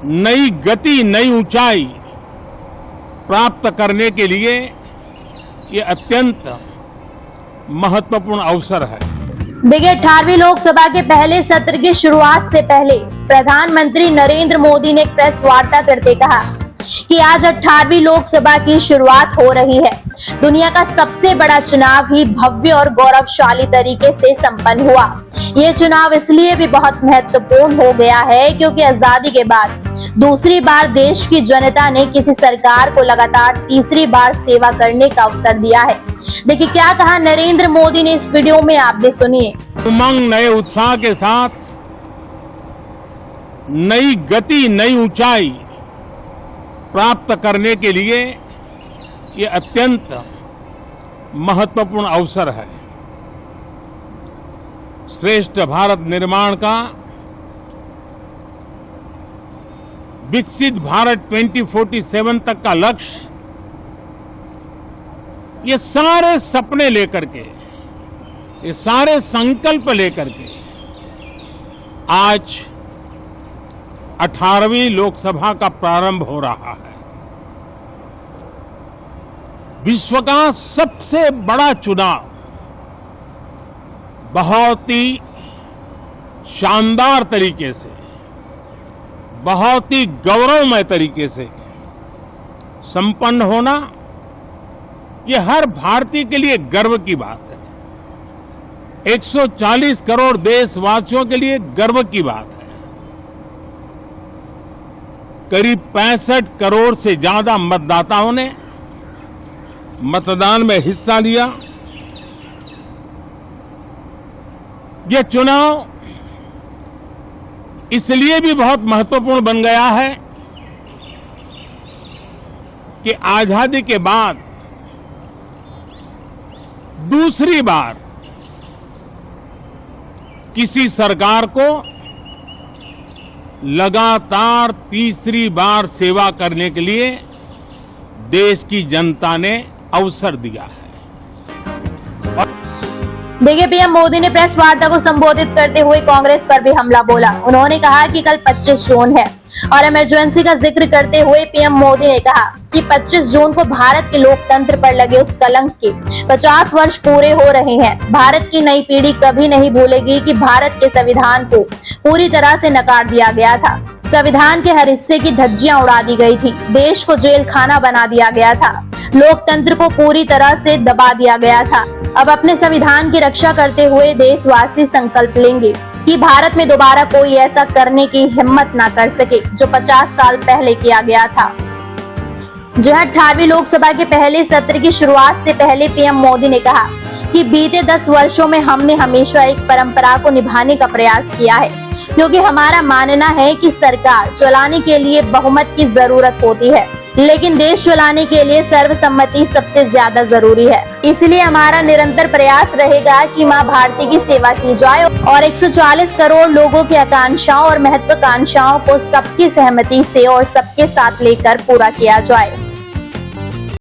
नई गति, नई ऊंचाई प्राप्त करने के लिए ये अत्यंत महत्वपूर्ण अवसर है। देखिए, 18वीं लोकसभा के पहले सत्र की शुरुआत से पहले प्रधानमंत्री नरेंद्र मोदी ने एक प्रेस वार्ता करते कहा कि आज 18वीं लोकसभा की शुरुआत हो रही है। दुनिया का सबसे बड़ा चुनाव ही भव्य और गौरवशाली तरीके से संपन्न हुआ। ये चुनाव इसलिए भी बहुत महत्वपूर्ण हो गया है क्योंकि आजादी के बाद दूसरी बार देश की जनता ने किसी सरकार को लगातार तीसरी बार सेवा करने का अवसर दिया है। देखिए क्या कहा नरेंद्र मोदी ने इस वीडियो में, आप भी सुनिए। उमंग, नए उत्साह के साथ नई गति, नई ऊंचाई प्राप्त करने के लिए ये अत्यंत महत्वपूर्ण अवसर है। श्रेष्ठ भारत निर्माण का, विकसित भारत 2047 तक का लक्ष्य, ये सारे सपने लेकर के, ये सारे संकल्प लेकर के आज 18वीं लोकसभा का प्रारंभ हो रहा है। विश्व का सबसे बड़ा चुनाव बहुत ही शानदार तरीके से, बहुत ही गौरवमय तरीके से संपन्न होना, ये हर भारतीय के लिए गर्व की बात है। 140 करोड़ देशवासियों के लिए गर्व की बात है। करीब 65 करोड़ से ज्यादा मतदाताओं ने मतदान में हिस्सा लिया। यह चुनाव इसलिए भी बहुत महत्वपूर्ण बन गया है कि आजादी के बाद दूसरी बार किसी सरकार को लगातार तीसरी बार सेवा करने के लिए देश की जनता ने अवसर दिया है। देखिए, पीएम मोदी ने प्रेस वार्ता को संबोधित करते हुए कांग्रेस पर भी हमला बोला। उन्होंने कहा कि कल 25 जून है और इमरजेंसी का जिक्र करते हुए पीएम मोदी ने कहा कि 25 जून को भारत के लोकतंत्र पर लगे उस कलंक के 50 वर्ष पूरे हो रहे हैं। भारत की नई पीढ़ी कभी नहीं भूलेगी कि भारत के संविधान को पूरी तरह से नकार दिया गया था। संविधान के हर हिस्से की धज्जियां उड़ा दी गई थी। देश को जेल खाना बना दिया गया था। लोकतंत्र को पूरी तरह से दबा दिया गया था। अब अपने संविधान की रक्षा करते हुए देशवासी संकल्प लेंगे कि भारत में दोबारा कोई ऐसा करने की हिम्मत ना कर सके जो 50 साल पहले किया गया था। जो है 18वीं लोकसभा के पहले सत्र की शुरुआत से पहले पीएम मोदी ने कहा कि बीते 10 वर्षों में हमने हमेशा एक परंपरा को निभाने का प्रयास किया है, क्योंकि हमारा मानना है कि सरकार चलाने के लिए बहुमत की जरूरत होती है, लेकिन देश चलाने के लिए सर्वसम्मति सबसे ज्यादा जरूरी है। इसलिए हमारा निरंतर प्रयास रहेगा कि मां भारती की सेवा की जाए और 140 करोड़ लोगों की आकांक्षाओं और महत्वाकांक्षाओं को सबकी सहमति से और सबके साथ लेकर पूरा किया जाए।